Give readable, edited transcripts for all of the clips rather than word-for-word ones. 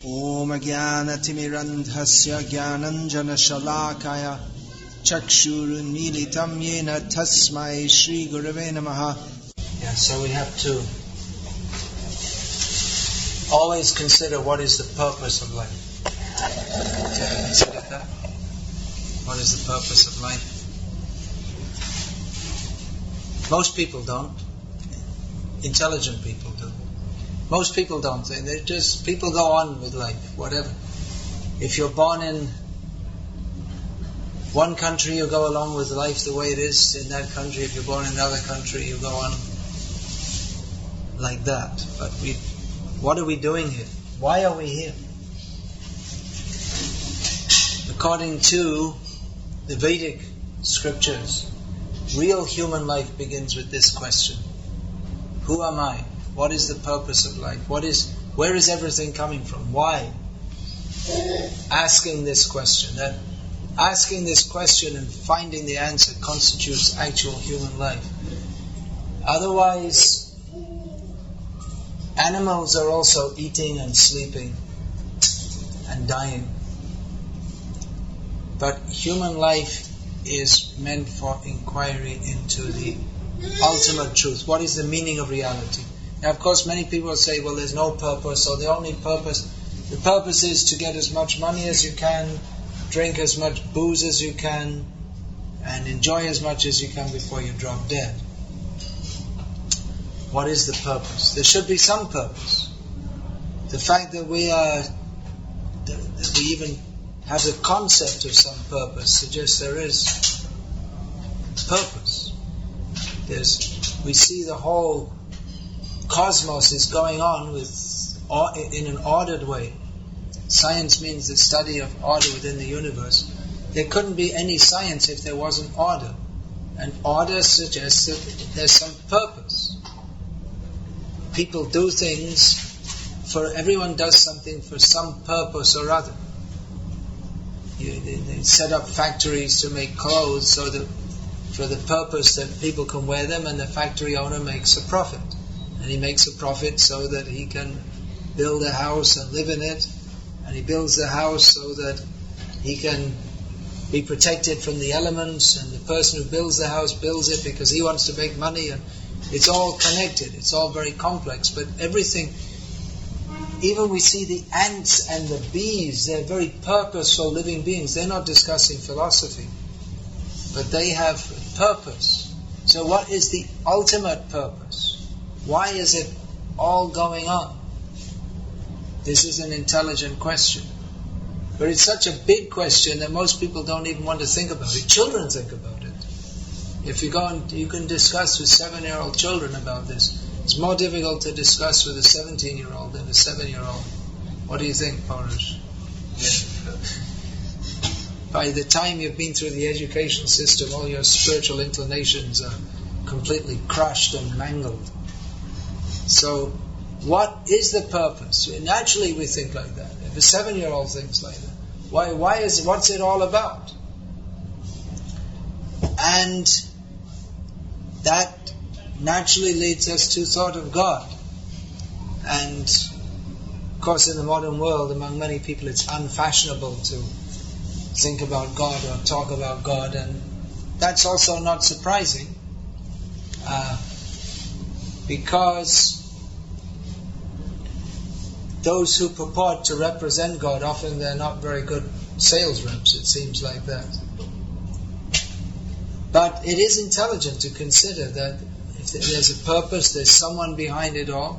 Om Jnana-timirandhasya Jnananjana-shalakaya Chakshurunmilitam Yena Tasmai Shri Gurave Namaha. Yeah, so we have to always consider what is the purpose of life. Have you ever considered that? What is the purpose of life? Most people don't. Intelligent people do. Most people don't. People go on with life, whatever. If you're born in one country, you go along with life the way it is in that country. If you're born in another country, you go on like that. But what are we doing here? Why are we here? According to the Vedic scriptures, real human life begins with this question. Who am I? What is the purpose of life? Where is everything coming from? Why? Asking this question. Asking this question and finding the answer constitutes actual human life. Otherwise, animals are also eating and sleeping and dying. But human life is meant for inquiry into the ultimate truth. What is the meaning of reality? Now, of course, many people say, well, there's no purpose, or the purpose is to get as much money as you can, drink as much booze as you can, and enjoy as much as you can before you drop dead. What is the purpose? There should be some purpose. The fact that we even have the concept of some purpose suggests there is purpose. We see the whole cosmos is going on in an ordered way. Science means the study of order within the universe. There couldn't be any science if there wasn't order. And order suggests that there's some purpose. People do things everyone does something for some purpose or other. They set up factories to make clothes so that for the purpose that people can wear them, and the factory owner makes a profit. And he makes a profit so that he can build a house and live in it. And he builds the house so that he can be protected from the elements. And the person who builds the house builds it because he wants to make money. And it's all connected. It's all very complex. But everything, even we see the ants and the bees, they're very purposeful living beings. They're not discussing philosophy, but they have purpose. So what is the ultimate purpose? Why is it all going on? This is an intelligent question. But it's such a big question that most people don't even want to think about it. Children think about it. If you go and you can discuss with 7-year-old children about this. It's more difficult to discuss with a 17-year-old than a 7-year-old. What do you think, Parush? By the time you've been through the education system, all your spiritual inclinations are completely crushed and mangled. So, what is the purpose? Naturally we think like that. If a 7-year-old thinks like that, what's it all about? And that naturally leads us to thought of God. And of course in the modern world, among many people, it's unfashionable to think about God or talk about God, and that's also not surprising, because those who purport to represent God, often they're not very good sales reps, it seems like that. But it is intelligent to consider that if there's a purpose, there's someone behind it all,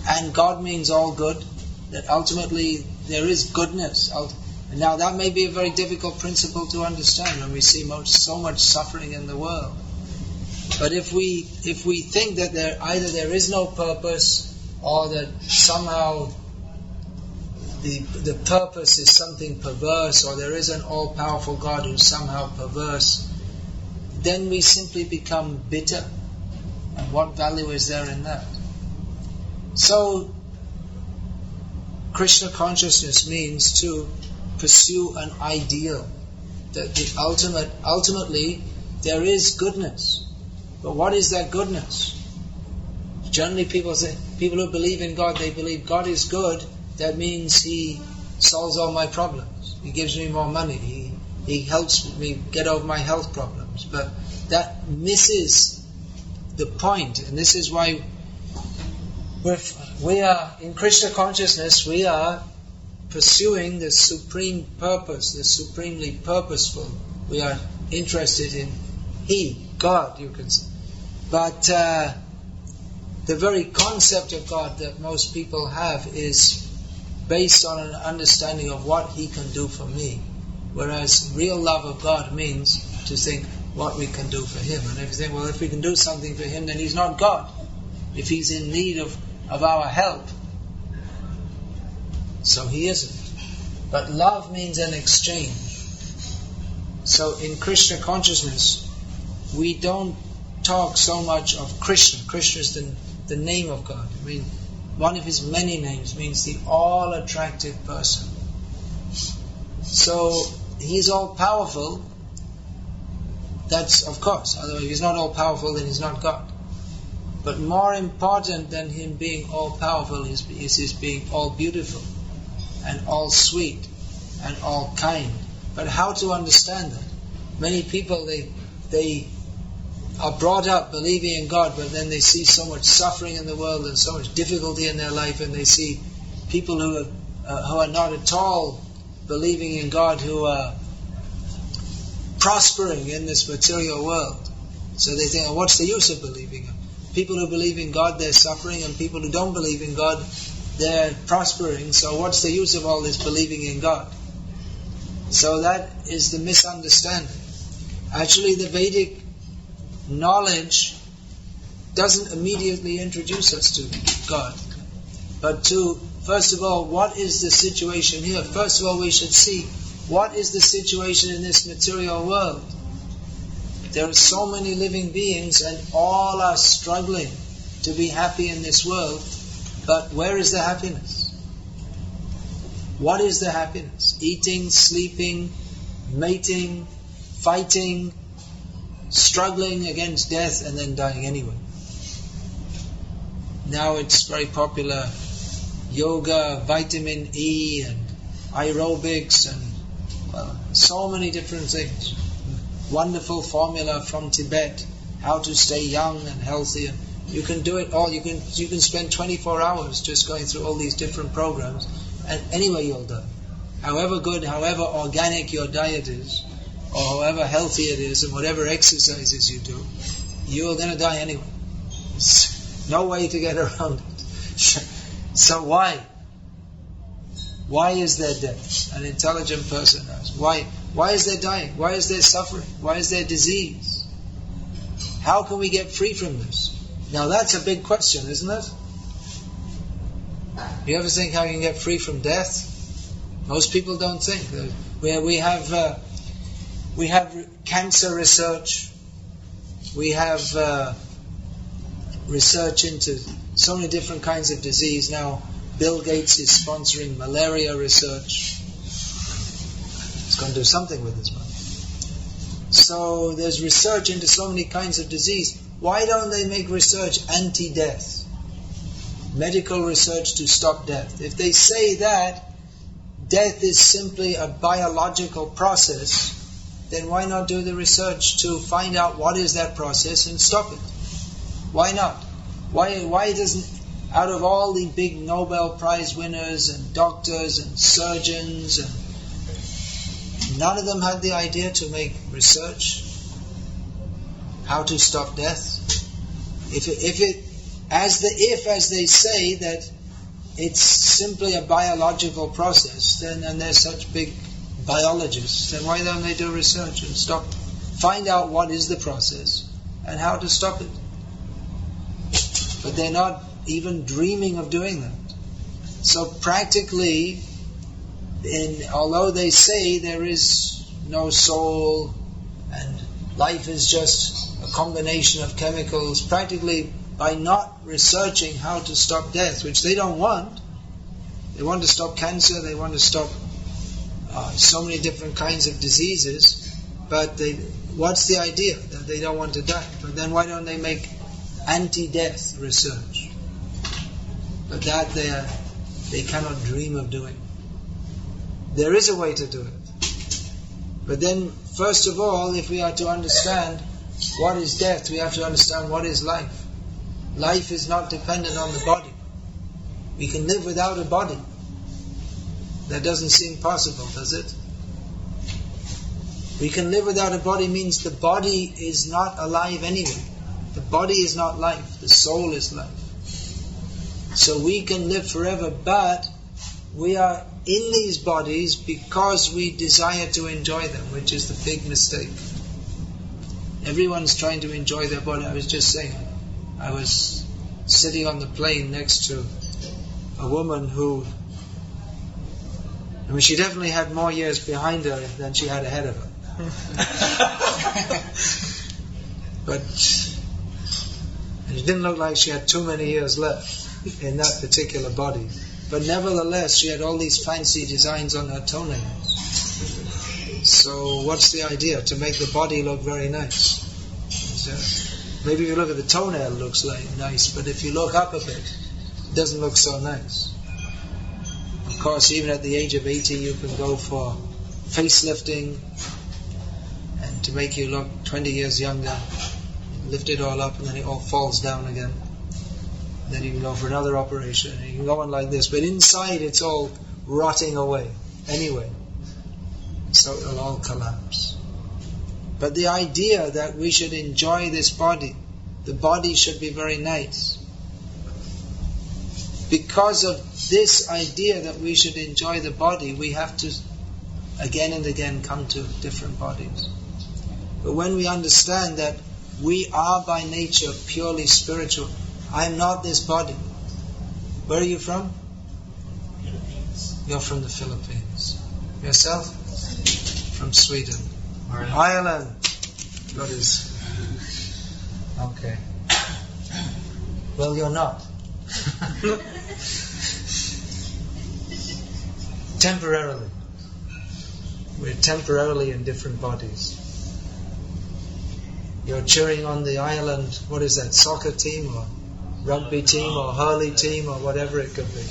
and God means all good, that ultimately there is goodness. And now that may be a very difficult principle to understand when we see so much suffering in the world. But if we think that either there is no purpose, or that somehow the purpose is something perverse, or there is an all-powerful God who's somehow perverse, then we simply become bitter. And what value is there in that? So, Krishna consciousness means to pursue an ideal. That ultimately, there is goodness. But what is that goodness? Generally people who believe in God, they believe God is good that means he solves all my problems. He gives me more money. He helps me get over my health problems. But that misses the point. And this is why we are, in Krishna consciousness, we are pursuing the supreme purpose, the supremely purposeful. We are interested in He, God, you can say. But the very concept of God that most people have is based on an understanding of what He can do for me. Whereas real love of God means to think what we can do for Him. And if you think, well, if we can do something for Him, then He's not God. If He's in need of our help, so He isn't. But love means an exchange. So in Krishna consciousness, we don't talk so much of Krishna. Krishna is the name of God. I mean, one of His many names means the all-attractive person. So He's all-powerful. That's, of course, otherwise if He's not all-powerful, then He's not God. But more important than Him being all-powerful is His being all-beautiful and all-sweet and all-kind. But how to understand that? Many people, they are brought up believing in God, but then they see so much suffering in the world and so much difficulty in their life, and they see people who are not at all believing in God, who are prospering in this material world. So they think, oh, what's the use of believing? People who believe in God, they're suffering, and people who don't believe in God, they're prospering. So what's the use of all this believing in God? So that is the misunderstanding. Actually, the Vedic knowledge doesn't immediately introduce us to God, but to, first of all, what is the situation here? First of all, we should see what is the situation in this material world. There are so many living beings and all are struggling to be happy in this world, but where is the happiness? What is the happiness? Eating, sleeping, mating, fighting, struggling against death and then dying anyway. Now it's very popular, yoga, vitamin E and aerobics and so many different things. Wonderful formula from Tibet, how to stay young and healthy. And you can do it all. You can spend 24 hours just going through all these different programs, and anyway you'll die. However good, however organic your diet is, or however healthy it is, and whatever exercises you do, you're going to die anyway. There's no way to get around it. So why? Why is there death? An intelligent person asks. Why is there dying? Why is there suffering? Why is there disease? How can we get free from this? Now that's a big question, isn't it? You ever think how you can get free from death? Most people don't think. We have cancer research. We have research into so many different kinds of disease. Now Bill Gates is sponsoring malaria research. He's going to do something with his money. So there's research into so many kinds of disease. Why don't they make research anti-death? Medical research to stop death. If they say that death is simply a biological process, then why not do the research to find out what is that process and stop it? Why not? Why doesn't, out of all the big Nobel Prize winners and doctors and surgeons, and none of them had the idea to make research how to stop death? As they say that it's simply a biological process, then, and they're such big biologists, then why don't they do research and find out what is the process and how to stop it? But they're not even dreaming of doing that. So practically, although they say there is no soul and life is just a combination of chemicals, practically by not researching how to stop death, which they don't want. They want to stop cancer, they want to stop so many different kinds of diseases, but what's the idea? That they don't want to die. But then why don't they make anti-death research? But that they cannot dream of doing. There is a way to do it. But then, first of all, if we are to understand what is death, we have to understand what is life. Life is not dependent on the body. We can live without a body. That doesn't seem possible, does it? We can live without a body means the body is not alive anyway. The body is not life. The soul is life. So we can live forever, but we are in these bodies because we desire to enjoy them, which is the big mistake. Everyone's trying to enjoy their body. I was just saying, I was sitting on the plane next to a woman who, I mean, she definitely had more years behind her than she had ahead of her. But it didn't look like she had too many years left in that particular body. But nevertheless, she had all these fancy designs on her toenails. So what's the idea? To make the body look very nice. So maybe if you look at the toenail, it looks like nice, but if you look up a bit, it doesn't look so nice. Of course, even at the age of 80, you can go for facelifting, and to make you look 20 years younger, lift it all up and then it all falls down again. Then you can go for another operation, and you can go on like this, but inside it's all rotting away anyway. So it'll all collapse. But the idea that we should enjoy this body, the body should be very nice. Because of this idea that we should enjoy the body, we have to again and again come to different bodies. But when we understand that we are by nature purely spiritual, I'm not this body. Where are you from? Philippines. You're from the Philippines. Yourself? From Sweden. Ireland. What is? Okay. Well, you're not. Temporarily. We're temporarily in different bodies. You're cheering on the Ireland, what is that, soccer team or rugby team or hurley team or whatever it could be.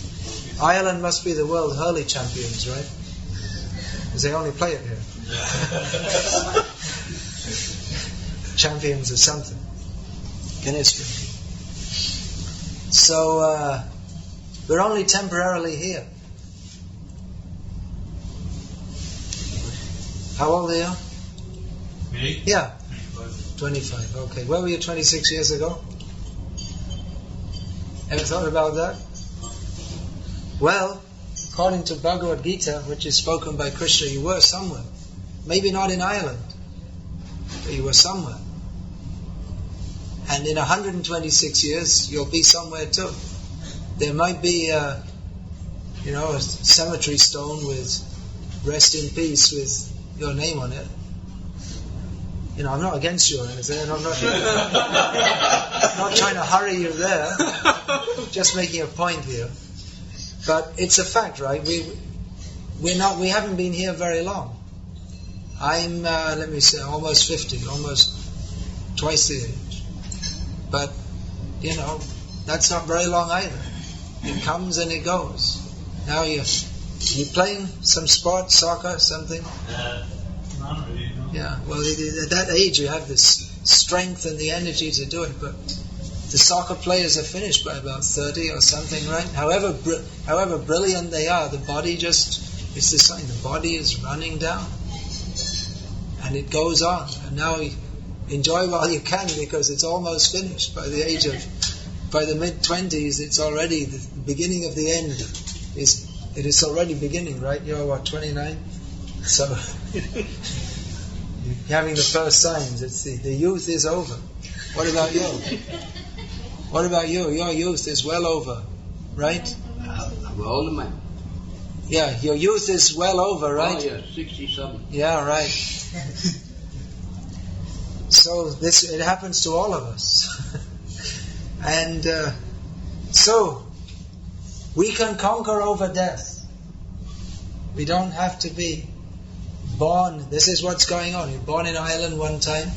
Ireland must be the world hurley champions, right? Because they only play it here. Champions of something. Guinness drinking. So, we're only temporarily here. How old are you? Me? Yeah. 25. 25, okay. Where were you 26 years ago? Ever thought about that? Well, according to Bhagavad Gita, which is spoken by Krishna, you were somewhere. Maybe not in Ireland, but you were somewhere. And in 126 years, you'll be somewhere too. There might be a cemetery stone with "Rest in Peace" with your name on it. I'm not against you or anything, and I'm not trying to hurry you there. Just making a point here. But it's a fact, right? We haven't been here very long. I'm almost 50, almost twice the age. But that's not very long either. It comes and it goes. Now you playing some sport, soccer, something? Not really, no. Yeah, well, at that age you have this strength and the energy to do it, but the soccer players are finished by about 30 or something, right? However brilliant they are, the body it's the sign, the body is running down. And it goes on. And now enjoy while you can, because it's almost finished. By the mid-20s, it's already the beginning of the end. It is already beginning, right? You're what, 29? So you're having the first signs. It's the youth is over. What about you? What about you? Your youth is well over, right? I'm an older man. Yeah, your youth is well over, right? Oh yeah, 67. Yeah, right. So it happens to all of us. And so we can conquer over death. We don't have to be born. This is what's going on. You're born in Ireland one time,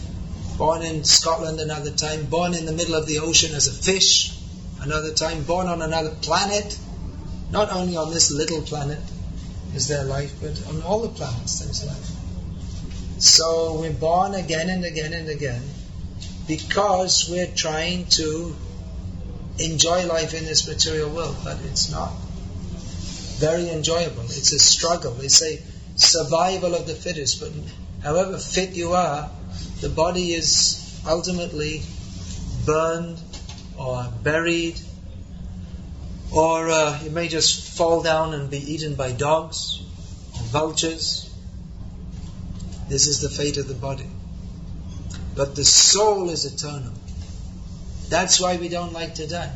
born in Scotland another time, born in the middle of the ocean as a fish another time, born on another planet Not only on this little planet is there life, but on all the planets there's life. So we're born again and again and again because we're trying to enjoy life in this material world, but it's not very enjoyable. It's a struggle. They say survival of the fittest, but however fit you are, the body is ultimately burned or buried, or you may just fall down and be eaten by dogs or vultures. This is the fate of the body. But the soul is eternal. That's why we don't like to die.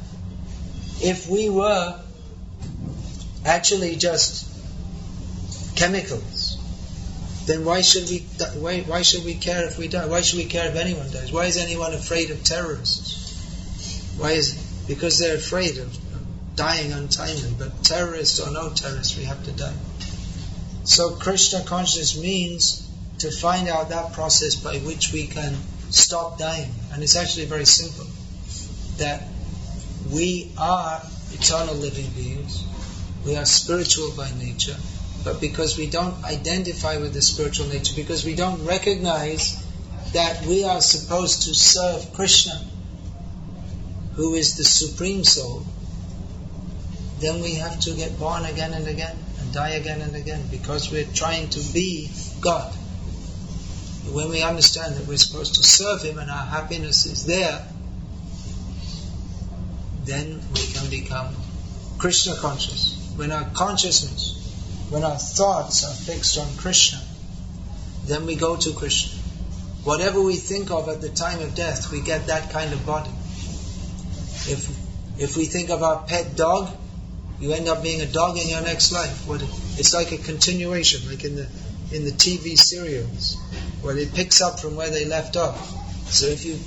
If we were actually just chemicals, then why should we care if we die? Why should we care if anyone dies? Why is anyone afraid of terrorists? Why is it? Because they're afraid of dying untimely. But terrorists or no terrorists, we have to die. So Krishna consciousness means to find out that process by which we can stop dying. And it's actually very simple. That we are eternal living beings. We are spiritual by nature. But because we don't identify with the spiritual nature, because we don't recognize that we are supposed to serve Krishna, who is the Supreme Soul, then we have to get born again and again and die again and again, because we're trying to be God. When we understand that we're supposed to serve Him and our happiness is there, then we can become Krishna conscious. When our consciousness, when our thoughts are fixed on Krishna, then we go to Krishna. Whatever we think of at the time of death, we get that kind of body. If we think of our pet dog, you end up being a dog in your next life. It's like a continuation, like in the TV serials, where it picks up from where they left off. So if you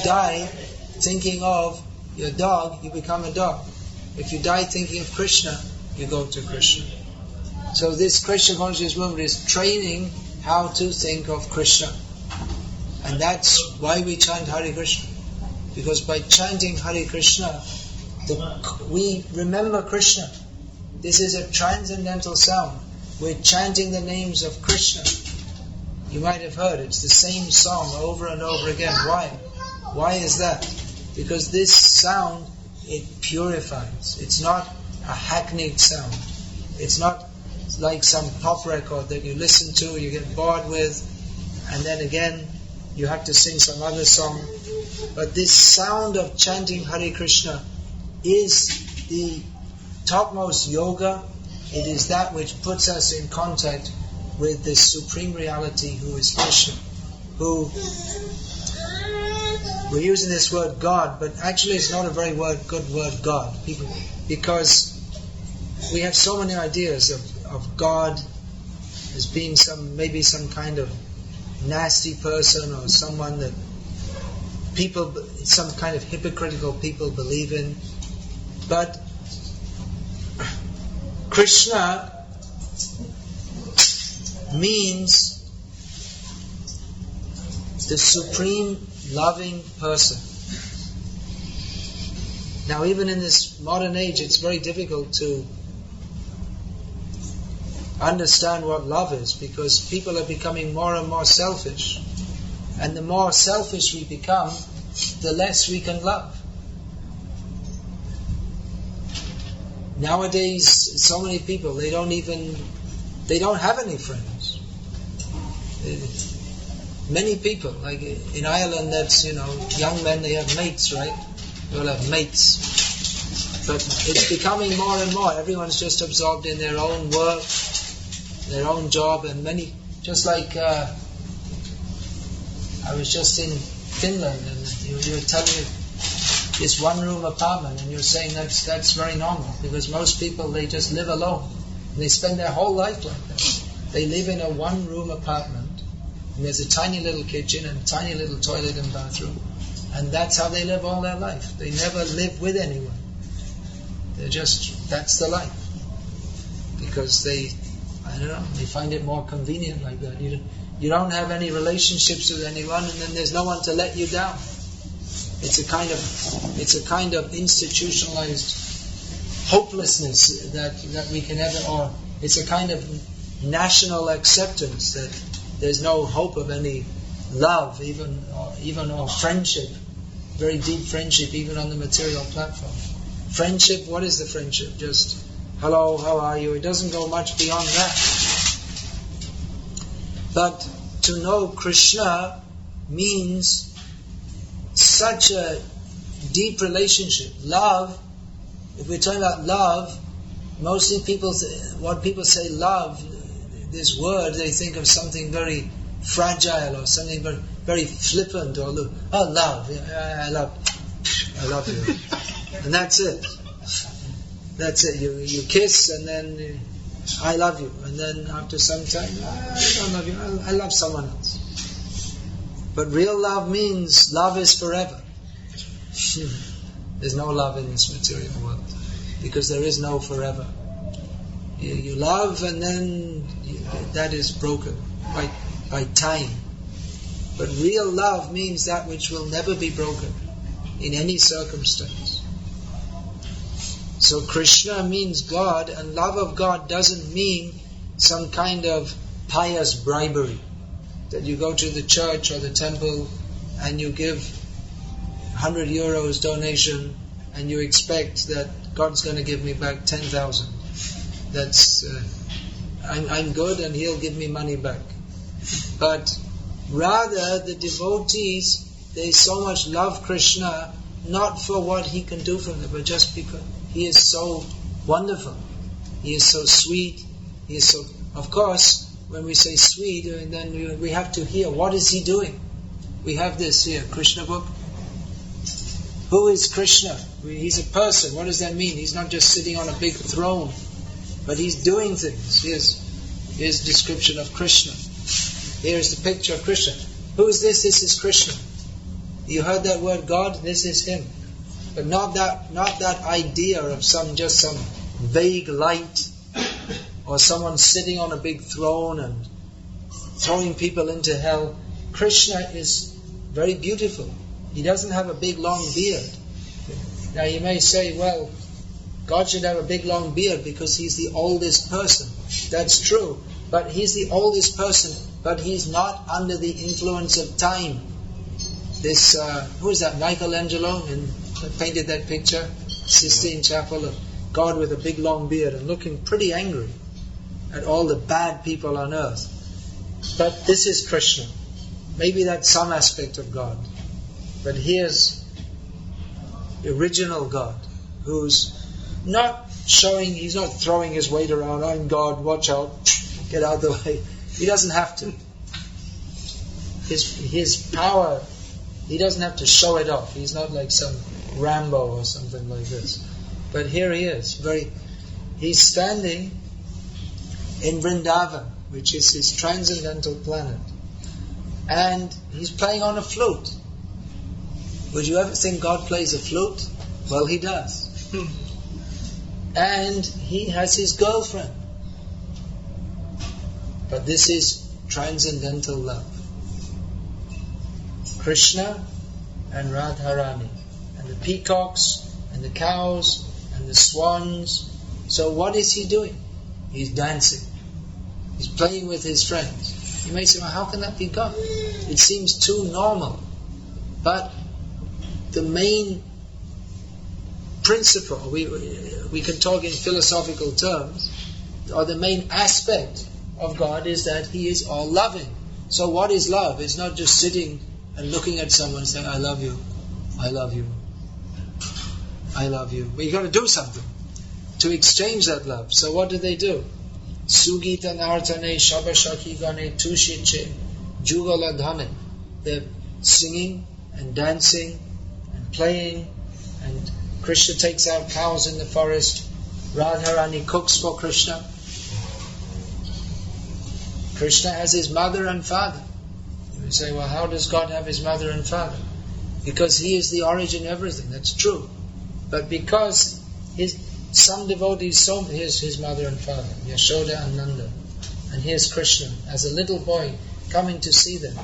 die thinking of your dog, you become a dog. If you die thinking of Krishna, you go to Krishna. So this Krishna consciousness movement is training how to think of Krishna. And that's why we chant Hare Krishna. Because by chanting Hare Krishna, we remember Krishna. This is a transcendental sound. We're chanting the names of Krishna. You might have heard it's the same song over and over again. Why? Why is that? Because this sound, it purifies. It's not a hackneyed sound. It's not like some pop record that you listen to, you get bored with, and then again you have to sing some other song. But this sound of chanting Hare Krishna is the topmost yoga. It is that which puts us in contact with this supreme reality who is Krishna, who we're using this word God, but actually it's not a very good word, God, because we have so many ideas of God as being maybe some kind of nasty person, or someone that some kind of hypocritical people believe in. But Krishna means the supreme loving person. Now, even in this modern age, it's very difficult to understand what love is, because people are becoming more and more selfish. And the more selfish we become, the less we can love. Nowadays, so many people, they don't have any friends. Many people, like in Ireland, that's, young men, they have mates, right? They all have mates. But it's becoming more and more. Everyone's just absorbed in their own work, their own job, and many, just like, I was just in Finland, and you were telling me this one-room apartment, and you're saying that's very normal, because most people, they just live alone. And they spend their whole life like that. They live in a one-room apartment, and there's a tiny little kitchen and a tiny little toilet and bathroom, and that's how they live all their life. They never live with anyone. That's the life. Because they find it more convenient like that. You don't have any relationships with anyone, and then there's no one to let you down. It's a kind of institutionalized hopelessness that we can ever, or it's a kind of national acceptance that there's no hope of any love, even or friendship, very deep friendship, even on the material platform. Friendship, what is the friendship? Just, hello, how are you? It doesn't go much beyond that. But to know Krishna means such a deep relationship. Love, if we're talking about love, mostly what people say love, this word, they think of something very fragile or something very, very flippant, or love, I love you. And that's it. That's it. You kiss and then I love you. And then after some time, I don't love you. I love someone else. But real love means love is forever. There's no love in this material world because there is no forever. You love and then that is broken by time. But real love means that which will never be broken in any circumstance. So Krishna means God, and love of God doesn't mean some kind of pious bribery, that you go to the church or the temple and you give 100 euros donation and you expect that God's going to give me back 10,000. That's I'm good and He'll give me money back. But rather the devotees, they so much love Krishna not for what He can do for them, but just because He is so wonderful, He is so sweet, He is so... Of course, when we say sweet, then we have to hear, what is He doing? We have this here, Krishna book. Who is Krishna? He's a person. What does that mean? He's not just sitting on a big throne, but He's doing things. Here's description of Krishna. Here's the picture of Krishna. Who is this? This is Krishna. You heard that word God? This is Him. But not that idea of some vague light, or someone sitting on a big throne and throwing people into hell. Krishna is very beautiful. He doesn't have a big long beard. Now you may say, well, God should have a big long beard because He's the oldest person. That's true. But He's the oldest person, but He's not under the influence of time. This, who is that, Michelangelo, painted that picture, Sistine Chapel, of God with a big long beard and looking pretty angry at all the bad people on earth. But this is Krishna. Maybe that's some aspect of God. But here's the original God, who's not showing, He's not throwing His weight around, I'm God, watch out, get out of the way. He doesn't have to. His power, He doesn't have to show it off. He's not like some Rambo or something like this. But here He is. He's standing in Vrindavan, which is His transcendental planet. And He's playing on a flute. Would you ever think God plays a flute? Well, He does. And He has His girlfriend. But this is transcendental love. Krishna and Radharani. And the peacocks, and the cows, and the swans. So what is He doing? He's dancing. He's playing with His friends. You may say, well, how can that be God? It seems too normal. But the main principle, we can talk in philosophical terms, or the main aspect of God is that He is all-loving. So what is love? It's not just sitting and looking at someone and saying, I love you, I love you, I love you. But you've got to do something to exchange that love. So what do? Sugita nartane shabashaki gane tushiche jugaladhane. They're singing and dancing and playing, and Krishna takes out cows in the forest. Radharani cooks for Krishna. Krishna has his mother and father. You say, well, how does God have His mother and father? Because He is the origin of everything. That's true. But because some devotees, here's His mother and father, Yashoda and Nanda, and here's Krishna as a little boy coming to see them.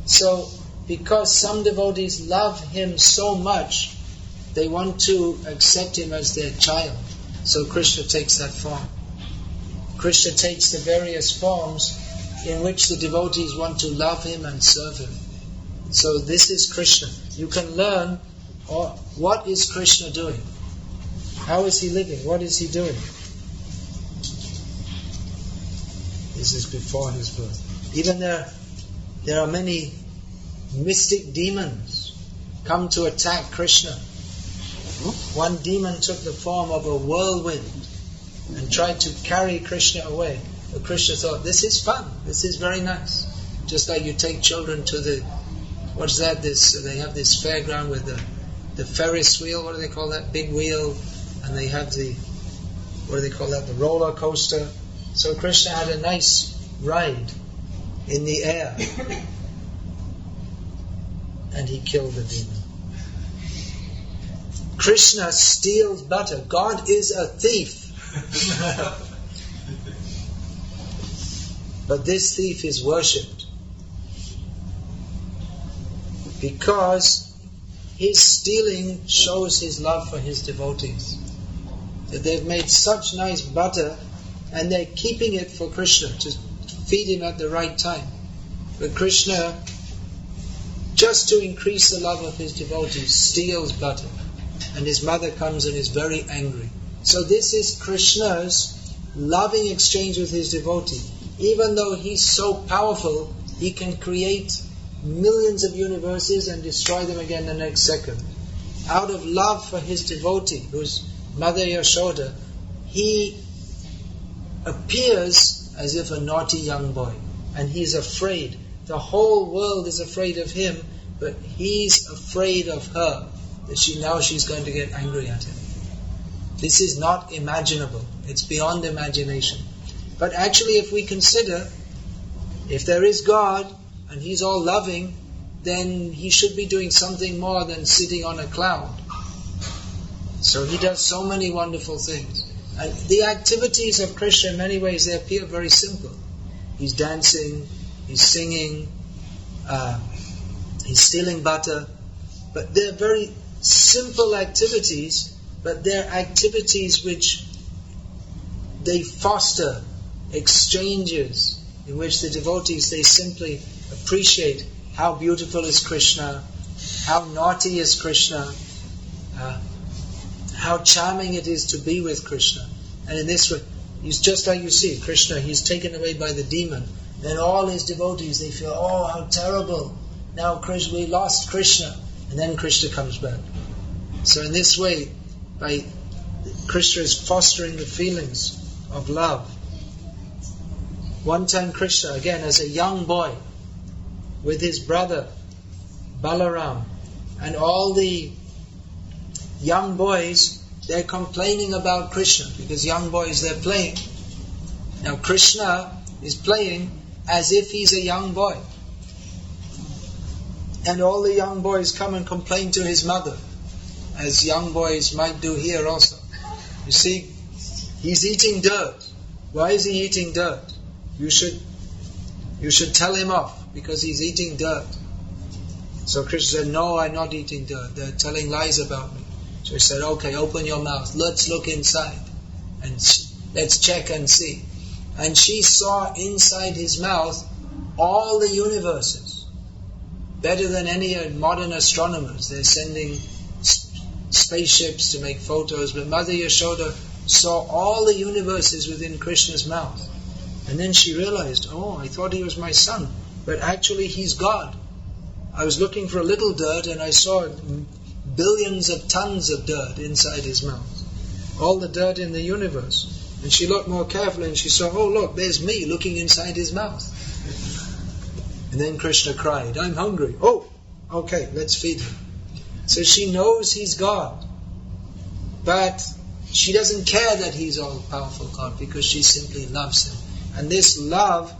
So, because some devotees love Him so much, they want to accept Him as their child. So Krishna takes that form. Krishna takes the various forms in which the devotees want to love him and serve him. So this is Krishna. You can learn what is Krishna doing. How is he living? What is he doing? This is before his birth. Even there are many mystic demons come to attack Krishna. One demon took the form of a whirlwind and tried to carry Krishna away. But Krishna thought, this is fun, this is very nice. Just like you take children to they have this fairground with the Ferris wheel, what do they call that? Big wheel, and they have the roller coaster. So Krishna had a nice ride in the air. And he killed the demon. Krishna steals butter. God is a thief. But this thief is worshipped because his stealing shows his love for his devotees. That they've made such nice butter and they're keeping it for Krishna to feed him at the right time. But Krishna, just to increase the love of his devotees, steals butter. And his mother comes and is very angry. So this is Krishna's loving exchange with his devotee. Even though he's so powerful, he can create millions of universes and destroy them again the next second. Out of love for his devotee, who's Mother Yashoda, he appears as if a naughty young boy. And he's afraid. The whole world is afraid of him, but he's afraid of her. That she's going to get angry at him. This is not imaginable. It's beyond imagination. But actually, if we consider, if there is God and he's all loving, then he should be doing something more than sitting on a cloud. So he does so many wonderful things. And the activities of Krishna, in many ways, they appear very simple. He's dancing, he's singing, he's stealing butter, but they're very simple activities, but they're activities which they foster exchanges in which the devotees, they simply appreciate how beautiful is Krishna, how naughty is Krishna, how charming it is to be with Krishna. And in this way, he's just like you see, Krishna, he's taken away by the demon. Then all his devotees, they feel, oh, how terrible. Now Krishna, we lost Krishna. And then Krishna comes back. So in this way, Krishna is fostering the feelings of love. One time Krishna, again as a young boy, with his brother Balaram, and all the young boys, they're complaining about Krishna, because young boys, they're playing. Now Krishna is playing as if he's a young boy. And all the young boys come and complain to his mother, as young boys might do here also. You see, he's eating dirt. Why is he eating dirt? You should tell him off, because he's eating dirt. So Krishna said, no, I'm not eating dirt. They're telling lies about me. So he said, okay, open your mouth. Let's look inside. And let's check and see. And she saw inside his mouth all the universes. Better than any modern astronomers. They're sending spaceships to make photos. But Mother Yashoda saw all the universes within Krishna's mouth. And then she realized, oh, I thought he was my son. But actually he's God. I was looking for a little dirt and I saw billions of tons of dirt inside his mouth. All the dirt in the universe. And she looked more carefully and she saw, oh look, there's me looking inside his mouth. And then Krishna cried, I'm hungry. Oh, okay, let's feed him. So she knows he's God. But she doesn't care that he's all-powerful God, because she simply loves him. And this love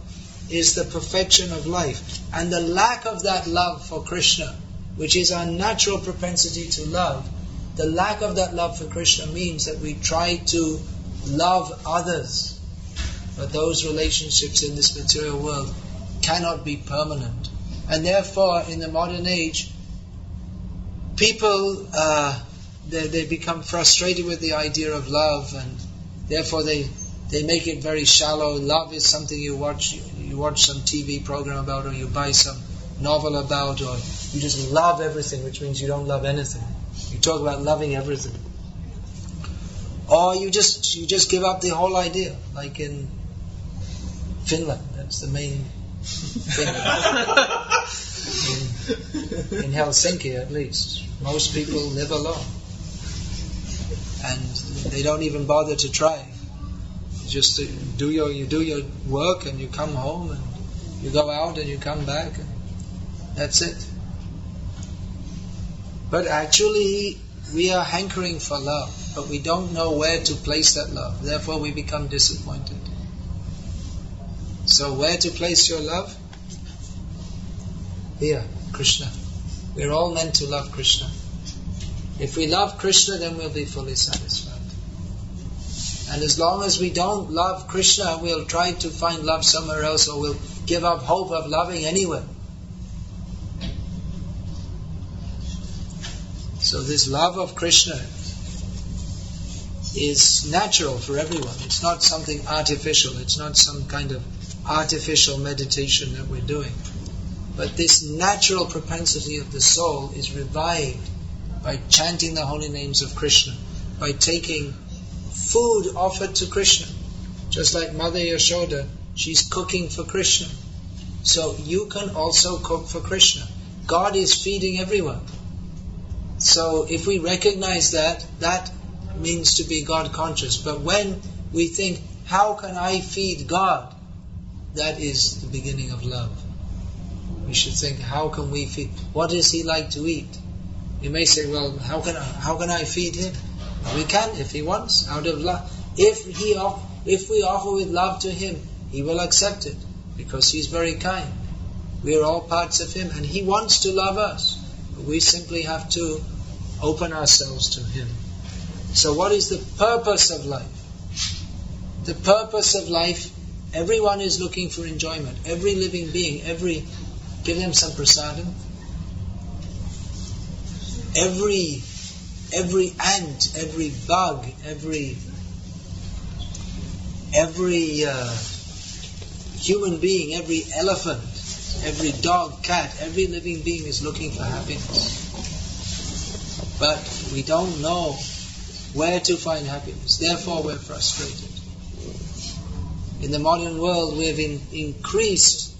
is the perfection of life. And the lack of that love for Krishna, which is our natural propensity to love, the lack of that love for Krishna means that we try to love others. But those relationships in this material world cannot be permanent. And therefore, in the modern age, people they become frustrated with the idea of love, and therefore they make it very shallow. Love is something you watch some TV program about, or you buy some novel about, or you just love everything, which means you don't love anything. You talk about loving everything. Or you just give up the whole idea, like in Finland. That's the main thing. in Helsinki, at least, most people live alone, and they don't even bother to try. Just you do your work, and you come home, and you go out, and you come back, and that's it. But actually, we are hankering for love, but we don't know where to place that love. Therefore, we become disappointed. So, where to place your love? Here, Krishna. We're all meant to love Krishna. If we love Krishna, then we'll be fully satisfied. And as long as we don't love Krishna, we'll try to find love somewhere else, or we'll give up hope of loving anywhere. So this love of Krishna is natural for everyone. It's not something artificial. It's not some kind of artificial meditation that we're doing. But this natural propensity of the soul is revived by chanting the holy names of Krishna, by taking food offered to Krishna. Just like Mother Yashoda, she's cooking for Krishna. So you can also cook for Krishna. God is feeding everyone. So if we recognize that, that means to be God conscious. But when we think, how can I feed God? That is the beginning of love. We should think, how can we feed? What does He like to eat? You may say, well, how can I feed Him? We can if He wants, out of love. If we offer with love to Him, He will accept it, because He's very kind. We are all parts of Him, and He wants to love us. We simply have to open ourselves to Him. So what is the purpose of life? The purpose of life, everyone is looking for enjoyment. Every living being, give them some prasadam. Every ant, every bug, every human being, every elephant, every dog, cat, every living being is looking for happiness. But we don't know where to find happiness. Therefore we're frustrated. In the modern world we've increased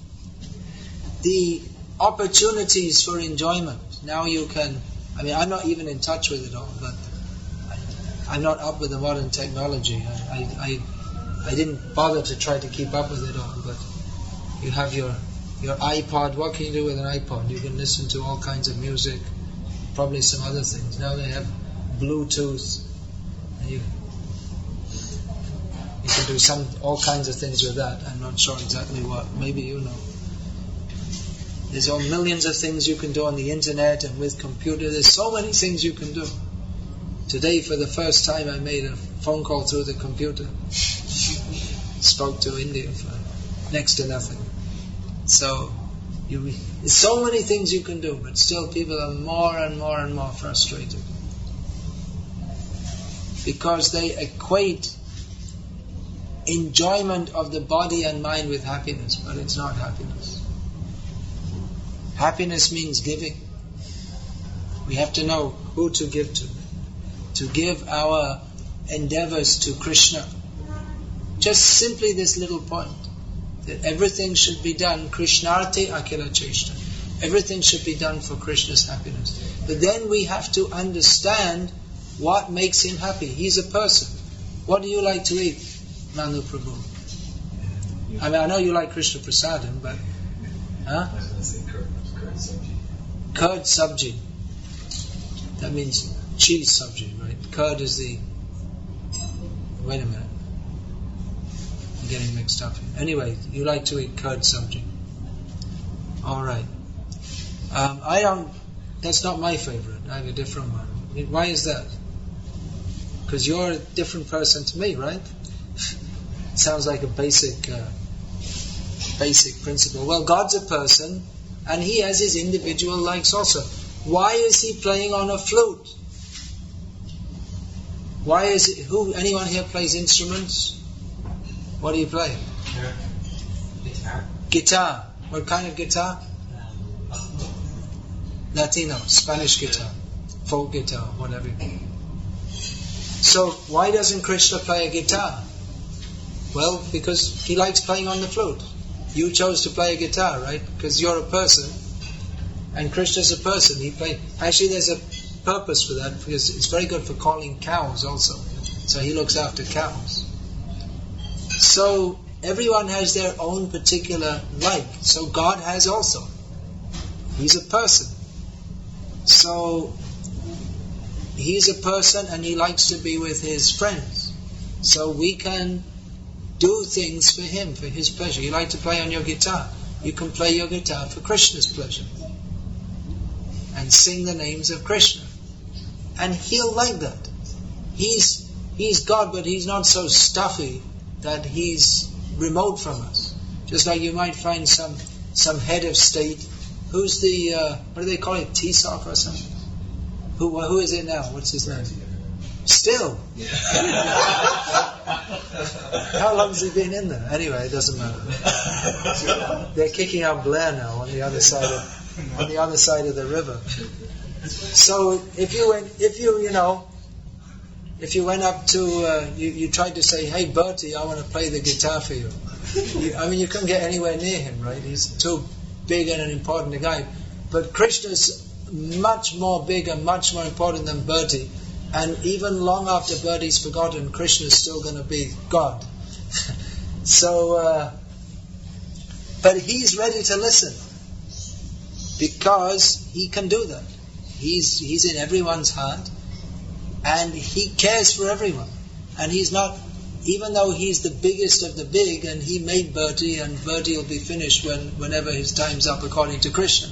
the opportunities for enjoyment. Now you can, I'm not even in touch with it all, but I'm not up with the modern technology. I didn't bother to try to keep up with it all, but you have your iPod. What can you do with an iPod? You can listen to all kinds of music, probably some other things. Now they have Bluetooth. You can do all kinds of things with that. I'm not sure exactly what. Maybe you know. There's all millions of things you can do on the internet and with computer. There's so many things you can do. Today, for the first time, I made a phone call through the computer. Spoke to India for next to nothing. So, there's so many things you can do, but still people are more and more and more frustrated. Because they equate enjoyment of the body and mind with happiness, but it's not happiness. Happiness means giving. We have to know who to give to. To give our endeavors to Krishna. Just simply this little point, that everything should be done Krishnarte Akila Cheshta. Everything should be done for Krishna's happiness. But then we have to understand what makes Him happy. He's a person. What do you like to eat, Manu Prabhu? I know you like Krishna Prasadam, but curd sabji. That means cheese sabji, right? Curd is the... Wait a minute. I'm getting mixed up here. Anyway, you like to eat curd sabji. Alright. That's not my favorite. I have a different one. Why is that? Because you're a different person to me, right? It sounds like a basic principle. Well, God's a person, and He has His individual likes also. Why is He playing on a flute? Why is it? Anyone here plays instruments? What do you play? Guitar. Guitar. What kind of guitar? Latino, Spanish guitar, folk guitar, whatever. So why doesn't Krishna play a guitar? Well, because he likes playing on the flute. You chose to play a guitar, right? Because you're a person, and Krishna's a person. Actually, there's a purpose for that, because it's very good for calling cows also. So he looks after cows. So everyone has their own particular like. So God has also. He's a person. So he's a person and he likes to be with his friends. So we can do things for him, for his pleasure. You like to play on your guitar. You can play your guitar for Krishna's pleasure. And sing the names of Krishna. And he'll like that. He's God, but he's not so stuffy that he's remote from us. Just like you might find some head of state. Who's the, what do they call it, Tisoc or something? Who is it now? What's his name? Still? Yeah. How long has he been in there? Anyway, it doesn't matter. They're kicking out Blair now on the other side of the river. So if you went up to, you tried to say, hey Bertie, I want to play the guitar for you. You couldn't get anywhere near him, right? He's too big and an important guy. But Krishna's much more big and much more important than Bertie. And even long after Bertie's forgotten, Krishna's still going to be God. So, but he's ready to listen. Because he can do that. He's in everyone's heart. And he cares for everyone. And he's not, even though he's the biggest of the big, and he made Bertie, and Bertie will be finished whenever his time's up according to Krishna.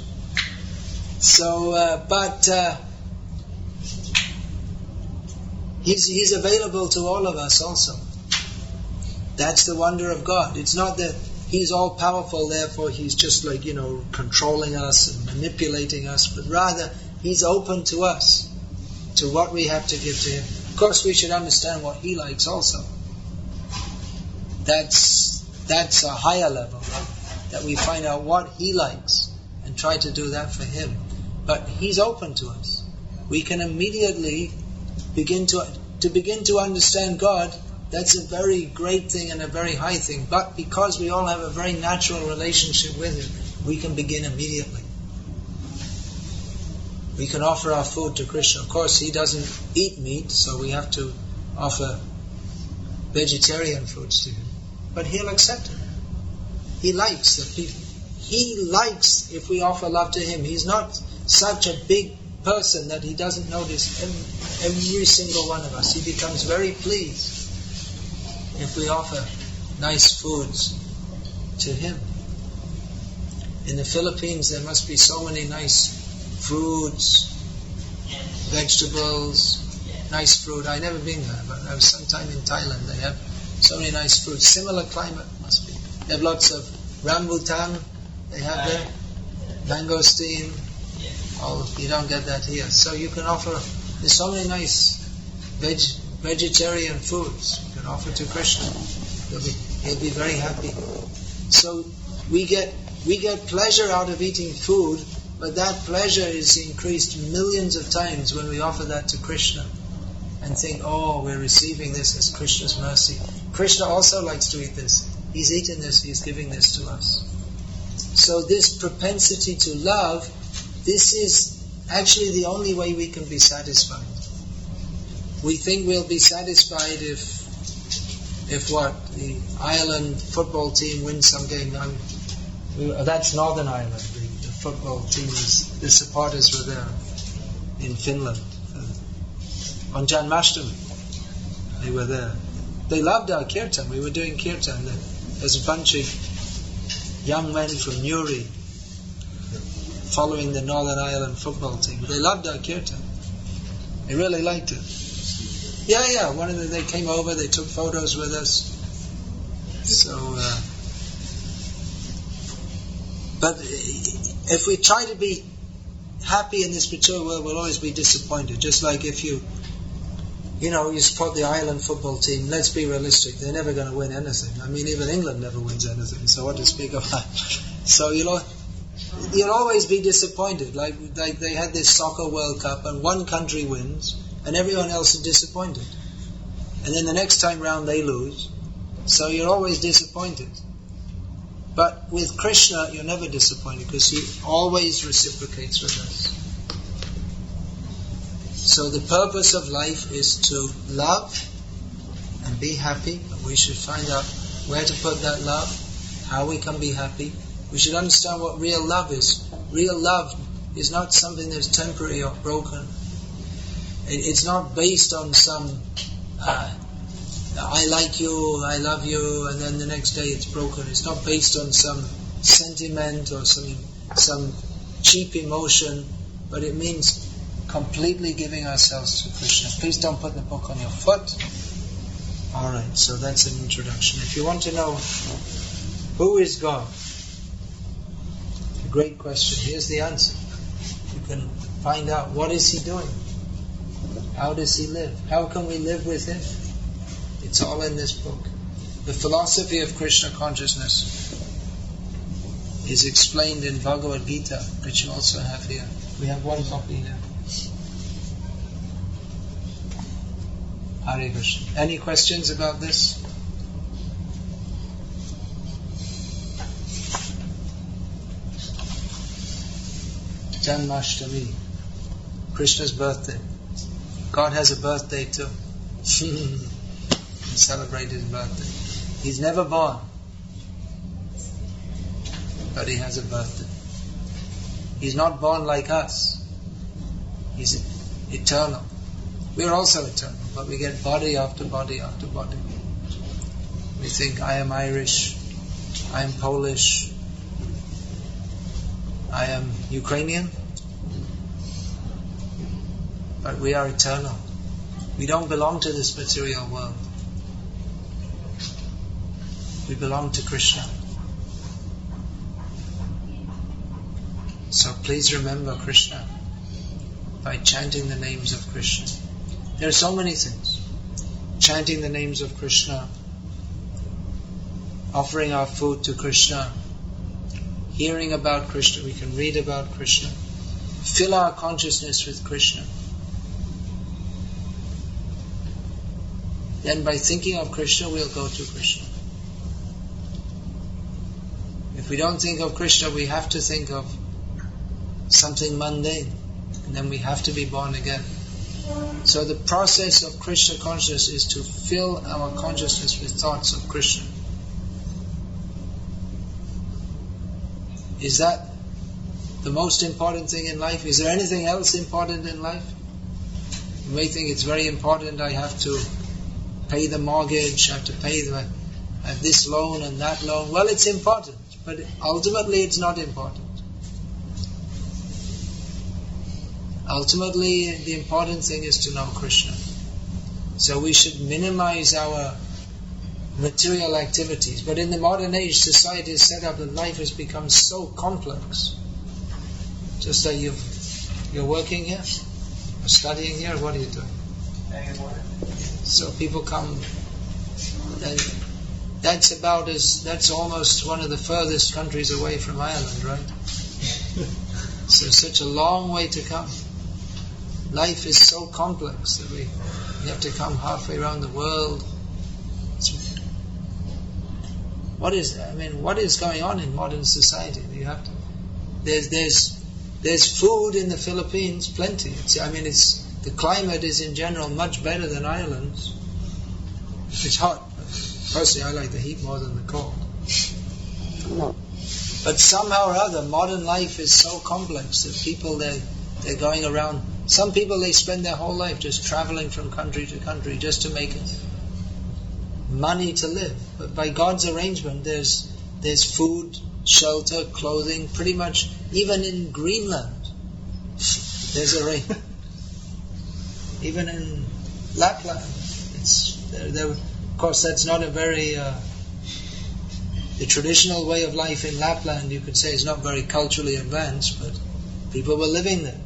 So, he's available to all of us also. That's the wonder of God. It's not that he's all powerful, therefore he's just like, controlling us and manipulating us, but rather he's open to us, to what we have to give to him. Of course, we should understand what he likes also. That's a higher level, right? That we find out what he likes and try to do that for him. But he's open to us. We can immediately begin to understand God. That's a very great thing and a very high thing. But because we all have a very natural relationship with him, we can begin immediately. We can offer our food to Krishna. Of course, he doesn't eat meat, so we have to offer vegetarian foods to him. But he'll accept it. He likes that people. He likes if we offer love to him. He's not such a big person that he doesn't notice every single one of us. He becomes very pleased if we offer nice foods to him. In the Philippines, there must be so many nice fruits, vegetables, nice fruit. I've never been there, but I was sometime in Thailand. They have so many nice fruits. Similar climate must be. They have lots of rambutan. They have there mangosteen. Oh, you don't get that here. So you can offer. There's so many nice vegetarian foods you can offer to Krishna. He'll be very happy. So we get pleasure out of eating food. But that pleasure is increased millions of times when we offer that to Krishna and think, oh, we're receiving this as Krishna's mercy. Krishna also likes to eat this. He's eaten this, he's giving this to us. So this propensity to love, this is actually the only way we can be satisfied. We think we'll be satisfied if the Ireland football team wins some game. That's Northern Ireland. Football teams, the supporters were there in Finland on Janmashtami. They were there. They loved our kirtan. We were doing kirtan. There's a bunch of young men from Newry following the Northern Ireland football team. They loved our kirtan. They really liked it. Yeah. One of them, they came over. They took photos with us. So, but if we try to be happy in this material world, we'll always be disappointed. Just like if you you support the Ireland football team, let's be realistic, they're never going to win anything. I mean, even England never wins anything, so what to speak of that? So, you'll always be disappointed. Like they had this soccer World Cup, and one country wins, and everyone else is disappointed. And then the next time round they lose, so you're always disappointed. But with Krishna, you're never disappointed, because He always reciprocates with us. So the purpose of life is to love and be happy. We should find out where to put that love, how we can be happy. We should understand what real love is. Real love is not something that's temporary or broken. It's not based on some I like you, I love you, and then the next day it's broken. It's not based on some sentiment or some cheap emotion, but it means completely giving ourselves to Krishna. Please don't put the book on your foot. Alright, so that's an introduction. If you want to know who is God, a great question. Here's the answer. You can find out what is He doing. How does He live? How can we live with Him? It's all in this book. The philosophy of Krishna consciousness is explained in Bhagavad Gita, which you also have here. We have one copy here. Hare Krishna. Any questions about this? Janmashtami, Krishna's birthday. God has a birthday too. He celebrated His birthday. He's never born, but He has a birthday. He's not born like us. He's eternal. We're also eternal, but we get body after body after body. We think, I am Irish, I am Polish, I am Ukrainian, but we are eternal. We don't belong to this material world. We belong to Krishna. So please remember Krishna by chanting the names of Krishna. There are so many things. Chanting the names of Krishna, offering our food to Krishna, hearing about Krishna, we can read about Krishna. Fill our consciousness with Krishna. Then by thinking of Krishna, we'll go to Krishna. If we don't think of Krishna, we have to think of something mundane, and then we have to be born again. So the process of Krishna consciousness is to fill our consciousness with thoughts of Krishna. Is that the most important thing in life? Is there anything else important in life? You may think it's very important, I have to pay the mortgage, I have to pay this loan and that loan. Well, it's important, but ultimately it's not important. Ultimately, the important thing is to know Krishna. So we should minimize our material activities. But in the modern age, society is set up that life has become so complex. Just that you're working here, or studying here, what are you doing? So people come, and that's almost one of the furthest countries away from Ireland, right? So such a long way to come. Life is so complex that we have to come halfway around the world. What is going on in modern society? There's food in the Philippines, plenty. The climate is in general much better than Ireland's. It's hot. Personally, I like the heat more than the cold. But somehow or other, modern life is so complex that people, they're going around. Some people, they spend their whole life just traveling from country to country just to make money to live. But by God's arrangement, there's food, shelter, clothing, pretty much, even in Greenland, there's a rain. Even in Lapland, of course, that's not a very... the traditional way of life in Lapland, you could say, is not very culturally advanced, but people were living there.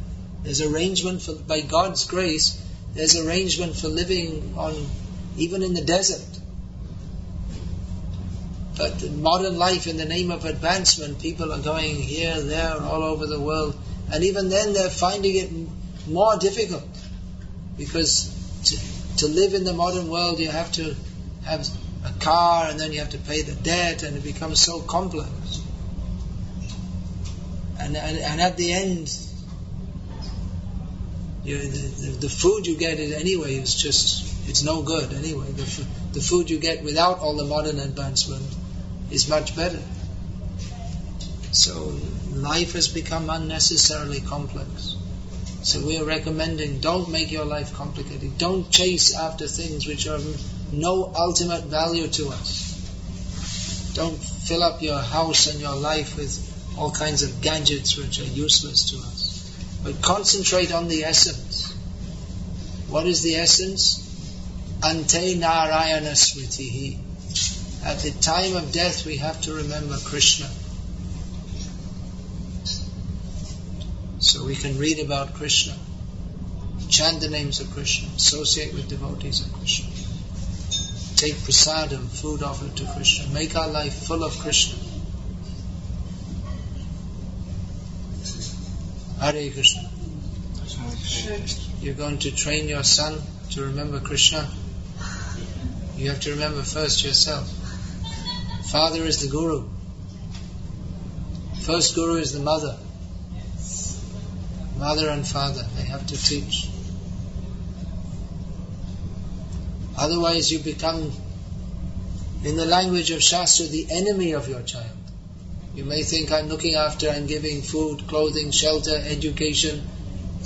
There's arrangement by God's grace, there's arrangement for living on, even in the desert. But in modern life, in the name of advancement, people are going here, there, all over the world. And even then they're finding it more difficult. Because to live in the modern world, you have to have a car, and then you have to pay the debt, and it becomes so complex. And at the end, the food you get anyway is just, it's no good anyway. The food you get without all the modern advancement is much better. So life has become unnecessarily complex. So we are recommending, don't make your life complicated. Don't chase after things which are no ultimate value to us. Don't fill up your house and your life with all kinds of gadgets which are useless to us. But concentrate on the essence. What is the essence? Ante Narayana Smritihi. At the time of death we have to remember Krishna. So we can read about Krishna, chant the names of Krishna, associate with devotees of Krishna, take prasadam, food offered to Krishna, make our life full of Krishna. Hare Krishna. You're going to train your son to remember Krishna. You have to remember first yourself. Father is the guru. First guru is the mother. Mother and father, they have to teach. Otherwise you become, in the language of Shastra, the enemy of your child. You may think, I'm looking after, I'm giving food, clothing, shelter, education,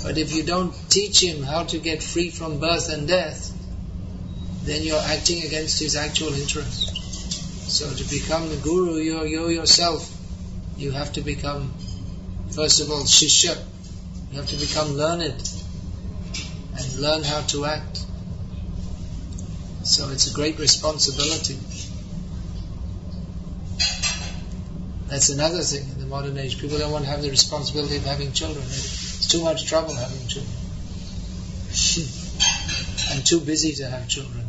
but if you don't teach him how to get free from birth and death, then you're acting against his actual interest. So to become the guru, you yourself, you have to become, first of all, shishya. You have to become learned and learn how to act. So it's a great responsibility. That's another thing in the modern age. People don't want to have the responsibility of having children. It's too much trouble having children. And too busy to have children.